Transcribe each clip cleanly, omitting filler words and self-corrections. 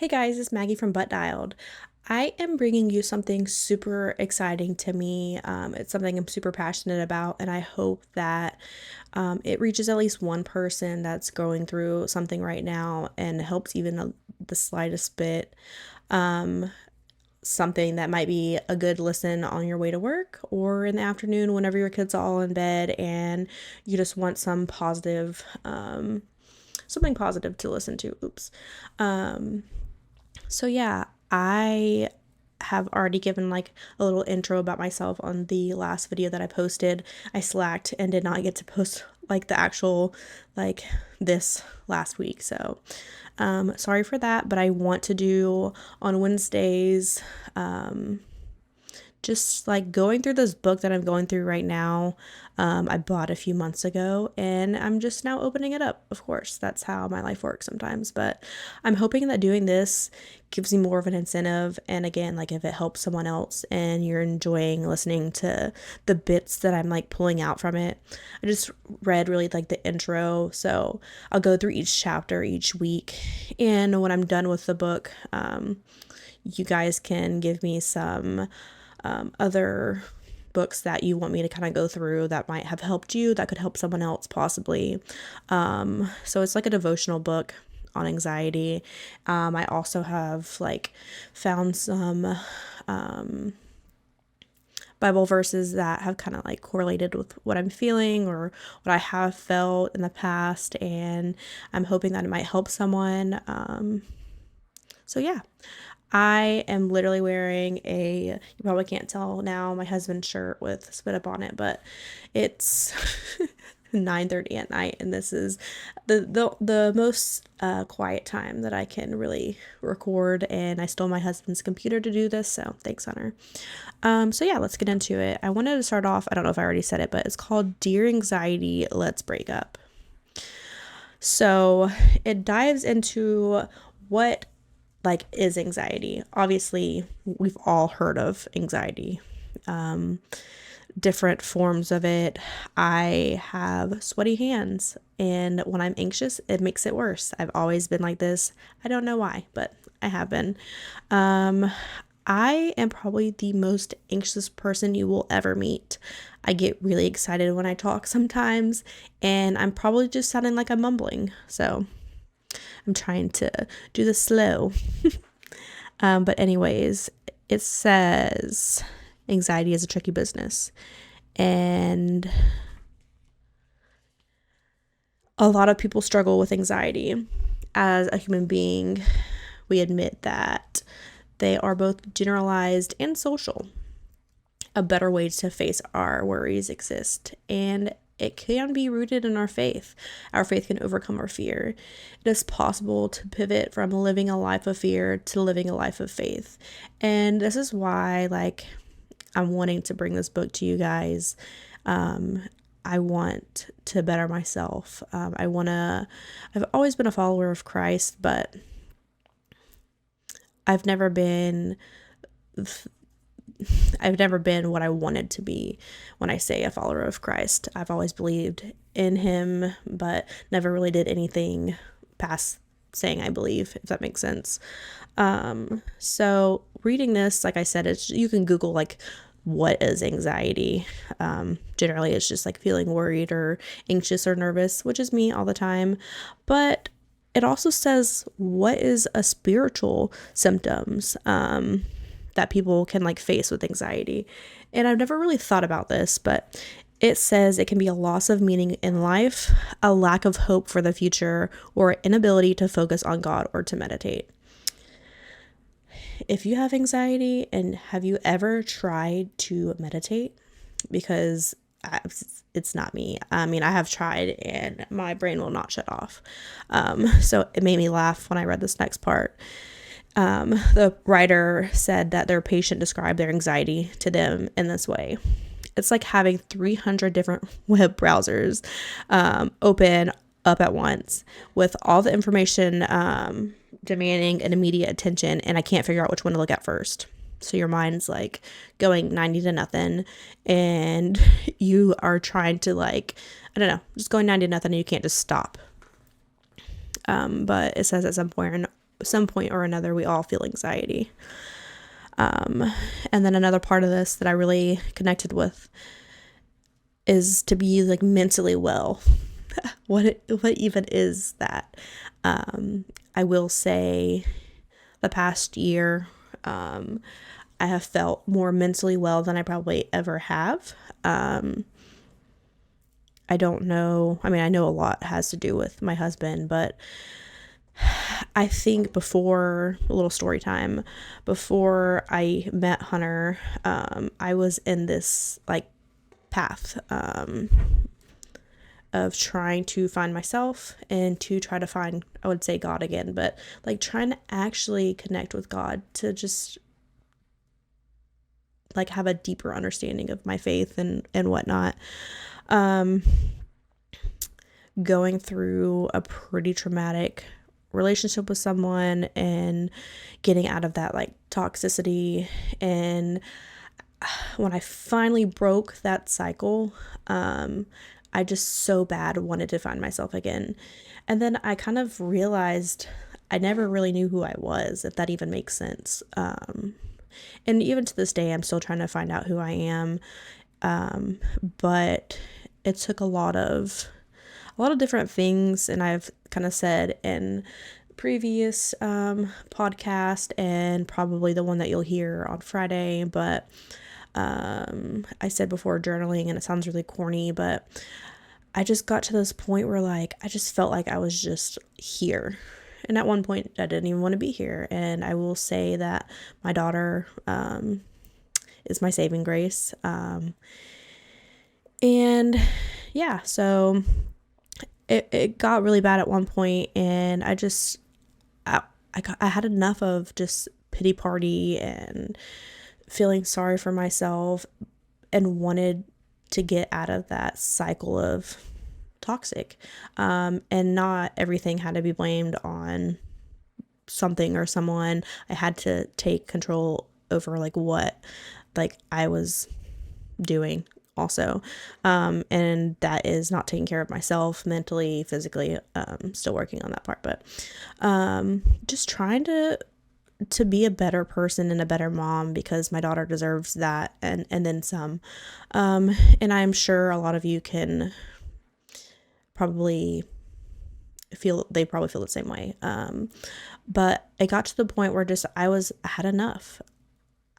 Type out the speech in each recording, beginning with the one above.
Hey guys, it's Maggie from Butt Dialed. I am bringing you something super exciting to me. It's something I'm super passionate about, and I hope that it reaches at least one person that's going through something right now and helps even the slightest bit. Um, Something that might be a good listen on your way to work or in the afternoon whenever your kids are all in bed and you just want something positive to listen to. Oops. Um, so yeah, I have already given like a little intro about myself on the last video that I posted. I slacked and did not get to post like the actual like this last week. So sorry for that, but I want to do on Wednesdays just like going through this book that I'm going through right now. I bought a few months ago and I'm just now opening it up. Of course, that's how my life works sometimes. But I'm hoping that doing this gives me more of an incentive. And again, like if it helps someone else and you're enjoying listening to the bits that I'm like pulling out from it. I just read really like the intro. So I'll go through each chapter each week. And when I'm done with the book, you guys can give me some other books that you want me to kind of go through that might have helped you, that could help someone else possibly. So it's like a devotional book on anxiety. I also have like found some Bible verses that have kind of like correlated with what I'm feeling or what I have felt in the past, and I'm hoping that it might help someone. So yeah, I am literally wearing you probably can't tell now, my husband's shirt with spit up on it, but it's 9:30 at night, and this is the most quiet time that I can really record, and I stole my husband's computer to do this, so thanks, Hunter. So yeah, let's get into it. I wanted to start off, I don't know if I already said it, but it's called Dear Anxiety, Let's Break Up. So it dives into what like is anxiety. Obviously, we've all heard of anxiety, different forms of it. I have sweaty hands, and when I'm anxious, it makes it worse. I've always been like this. I don't know why, but I have been. I am probably the most anxious person you will ever meet. I get really excited when I talk sometimes, and I'm probably just sounding like I'm mumbling. So I'm trying to do this slow. But anyways, it says anxiety is a tricky business. And a lot of people struggle with anxiety. As a human being, we admit that they are both generalized and social. A better way to face our worries exist, and it can be rooted in our faith. Our faith can overcome our fear. It is possible to pivot from living a life of fear to living a life of faith. And this is why, like, I'm wanting to bring this book to you guys. I want to better myself. I've always been a follower of Christ, but I've never been I've never been what I wanted to be when I say a follower of Christ. I've always believed in him, but never really did anything past saying I believe, if that makes sense. So reading this, like I said, you can Google like what is anxiety. Generally, it's just like feeling worried or anxious or nervous, which is me all the time. But it also says what is a spiritual symptoms. That people can like face with anxiety. And I've never really thought about this, but it says it can be a loss of meaning in life, a lack of hope for the future, or inability to focus on God or to meditate. If you have anxiety, and have you ever tried to meditate? Because it's not me. I mean, I have tried and my brain will not shut off. So it made me laugh when I read this next part. The writer said that their patient described their anxiety to them in this way. It's like having 300 different web browsers open up at once with all the information demanding an immediate attention, and I can't figure out which one to look at first. So your mind's like going 90 to nothing, and you are trying to like, I don't know, just going 90 to nothing, and you can't just stop. But it says at some point some point or another, we all feel anxiety. And then another part of this that I really connected with is to be like mentally well. What even is that? I will say the past year, I have felt more mentally well than I probably ever have. I don't know. I mean, I know a lot has to do with my husband, but I think before a little story time, before I met Hunter, I was in this like path of trying to find myself and to try to find, I would say God again, but like trying to actually connect with God to just like have a deeper understanding of my faith and whatnot. Going through a pretty traumatic relationship with someone and getting out of that like toxicity, and when I finally broke that cycle, I just so bad wanted to find myself again. And then I kind of realized I never really knew who I was, if that even makes sense. And even to this day, I'm still trying to find out who I am. But it took a lot of different things, and I've kind of said in previous podcast and probably the one that you'll hear on Friday, but I said before journaling, and it sounds really corny, but I just got to this point where like I just felt like I was just here. And at one point I didn't even want to be here. And I will say that my daughter is my saving grace. And yeah, so it got really bad at one point, and I had enough of just pity party and feeling sorry for myself, and wanted to get out of that cycle of toxic. And not everything had to be blamed on something or someone. I had to take control over like what like I was doing also. And that is not taking care of myself mentally, physically. Still working on that part, but just trying to be a better person and a better mom, because my daughter deserves that and then some. And I'm sure a lot of you can probably feel the same way. But it got to the point where just I had enough.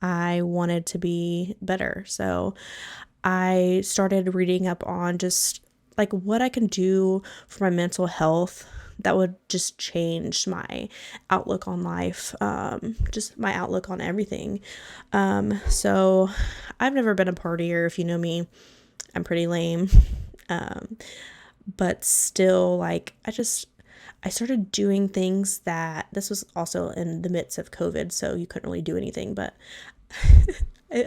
I wanted to be better. So I started reading up on just like what I can do for my mental health that would just change my outlook on life, just my outlook on everything. So I've never been a partier. If you know me, I'm pretty lame. But still, like, I started doing things that, this was also in the midst of COVID, so you couldn't really do anything, but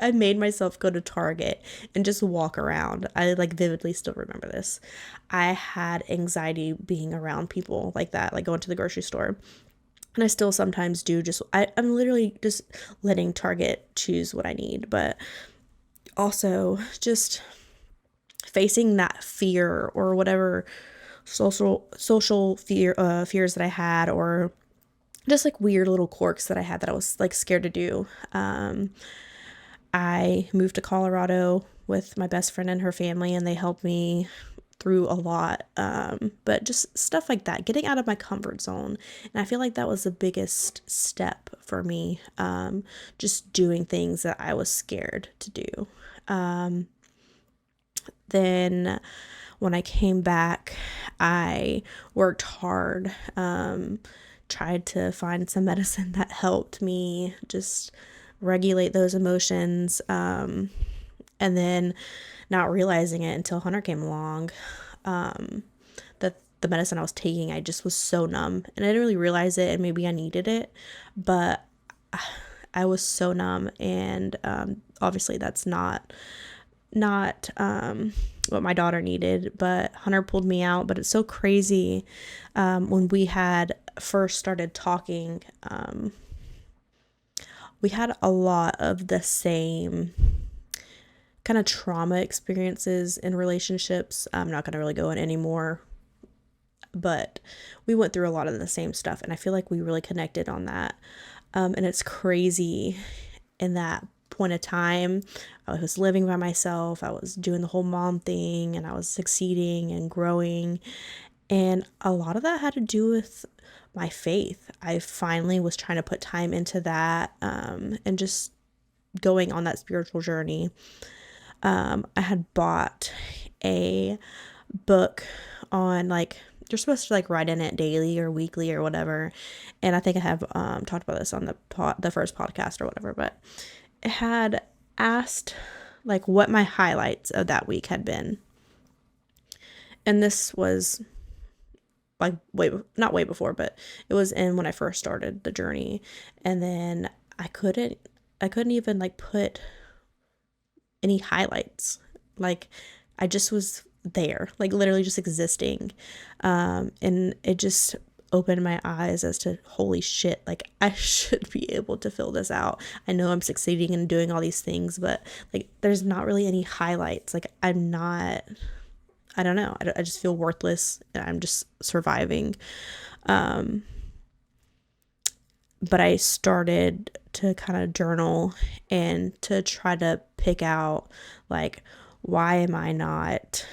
I made myself go to Target and just walk around. I like vividly still remember this. I had anxiety being around people like that, like going to the grocery store. And I still sometimes do. I'm literally just letting Target choose what I need. But also just facing that fear or whatever social fears that I had, or just like weird little quirks that I had that I was like scared to do. I moved to Colorado with my best friend and her family, and they helped me through a lot. But just stuff like that, getting out of my comfort zone. And I feel like that was the biggest step for me. Just doing things that I was scared to do. Then when I came back, I worked hard, tried to find some medicine that helped me just regulate those emotions, and then not realizing it until Hunter came along, that the medicine I was taking, I just was so numb, and I didn't really realize it, and maybe I needed it, but I was so numb, and obviously that's not what my daughter needed, but Hunter pulled me out. But it's so crazy, when we had first started talking, we had a lot of the same kind of trauma experiences in relationships. I'm not going to really go in any more but we went through a lot of the same stuff, and I feel like we really connected on that. And it's crazy in that point of time. I was living by myself, I was doing the whole mom thing, and I was succeeding and growing. And a lot of that had to do with my faith. I finally was trying to put time into that, and just going on that spiritual journey. I had bought a book on, like, you're supposed to like write in it daily or weekly or whatever. And I think I have talked about this on the first podcast or whatever, but it had asked like what my highlights of that week had been. And this was like not way before, but it was in when I first started the journey. And then I couldn't even like put any highlights. Like, I just was there, like literally just existing. And it just opened my eyes as to, holy shit, like I should be able to fill this out. I know I'm succeeding and doing all these things, but like there's not really any highlights. Like I don't know. I just feel worthless, and I'm just surviving. But I started to kind of journal and to try to pick out, like, why am I not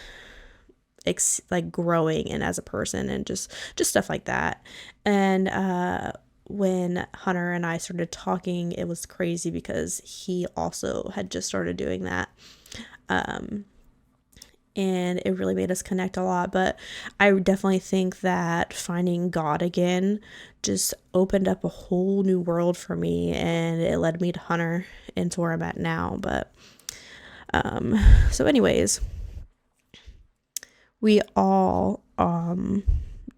like growing and as a person, and just stuff like that. And when Hunter and I started talking, it was crazy because he also had just started doing that. And it really made us connect a lot. But I definitely think that finding God again just opened up a whole new world for me, and it led me to Hunter and to where I'm at now. But so anyways, we all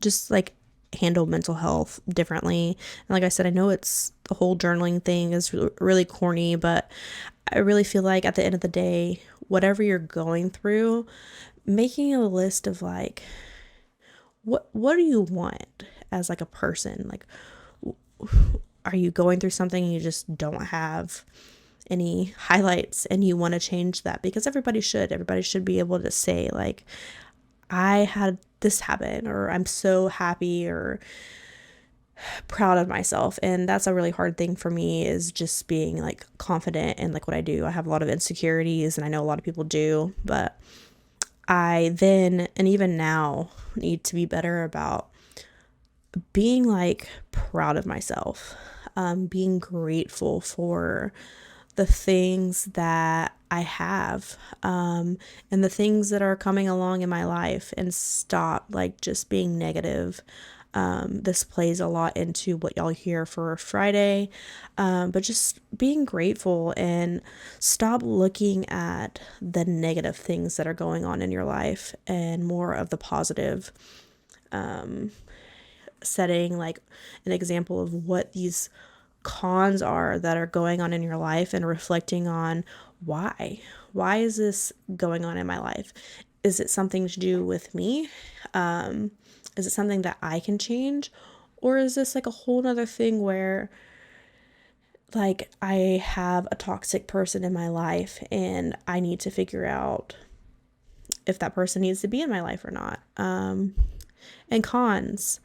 just like handle mental health differently. And like I said, I know it's the whole journaling thing is really corny, but I really feel like at the end of the day, whatever you're going through, making a list of like, what do you want as like a person? Like, are you going through something and you just don't have any highlights and you want to change that? Because everybody should be able to say like, I had this happen, or I'm so happy or proud of myself. And that's a really hard thing for me, is just being like confident in like what I do. I have a lot of insecurities, and I know a lot of people do, but I then, and even now, need to be better about being like proud of myself, being grateful for the things that I have, and the things that are coming along in my life, and stop like just being negative. This plays a lot into what y'all hear for Friday, but just being grateful and stop looking at the negative things that are going on in your life, and more of the positive. Setting like an example of what these cons are that are going on in your life, and reflecting on why is this going on in my life? Is it something to do with me? Is it something that I can change? Or is this like a whole nother thing where like I have a toxic person in my life, and I need to figure out if that person needs to be in my life or not? And cons,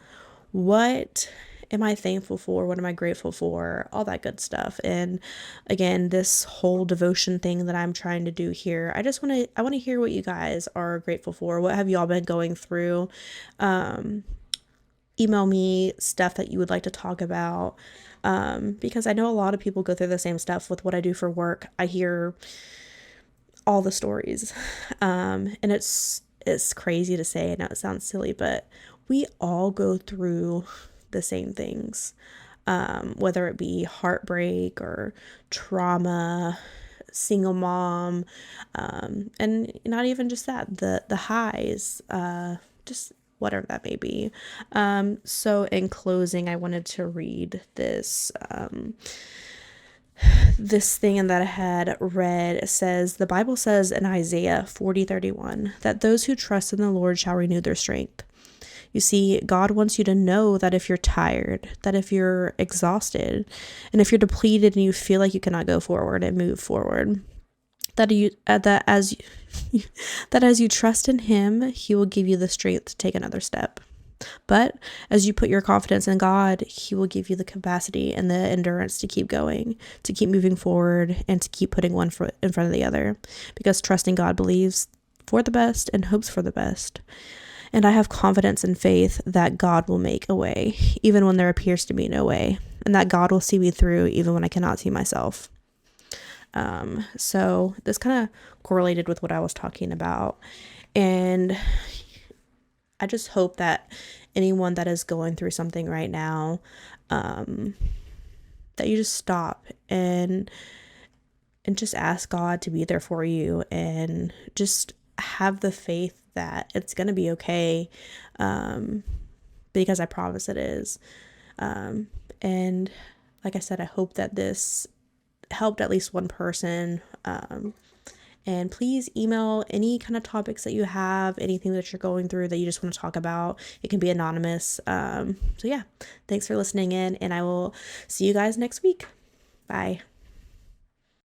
what am I thankful for? What am I grateful for? All that good stuff. And again, this whole devotion thing that I'm trying to do here, I want to hear what you guys are grateful for. What have y'all been going through? Email me stuff that you would like to talk about. Because I know a lot of people go through the same stuff with what I do for work. I hear all the stories. And it's crazy to say, and it sounds silly, but we all go through the same things, whether it be heartbreak or trauma, single mom, and not even just that, the highs, just whatever that may be. So in closing, I wanted to read this thing that I had read. It says, the Bible says in Isaiah 40:31 that those who trust in the Lord shall renew their strength. You see, God wants you to know that if you're tired, that if you're exhausted, and if you're depleted and you feel like you cannot go forward and move forward, that as you trust in Him, He will give you the strength to take another step. But as you put your confidence in God, He will give you the capacity and the endurance to keep going, to keep moving forward, and to keep putting one foot in front of the other. Because trusting God believes for the best and hopes for the best. And I have confidence and faith that God will make a way, even when there appears to be no way, and that God will see me through even when I cannot see myself. So this kind of correlated with what I was talking about. And I just hope that anyone that is going through something right now, that you just stop and just ask God to be there for you, and just have the faith that it's going to be okay, because I promise it is. And like I said, I hope that this helped at least one person. And please email any kind of topics that you have, anything that you're going through that you just want to talk about. It can be anonymous. So yeah, thanks for listening in, and I will see you guys next week. Bye.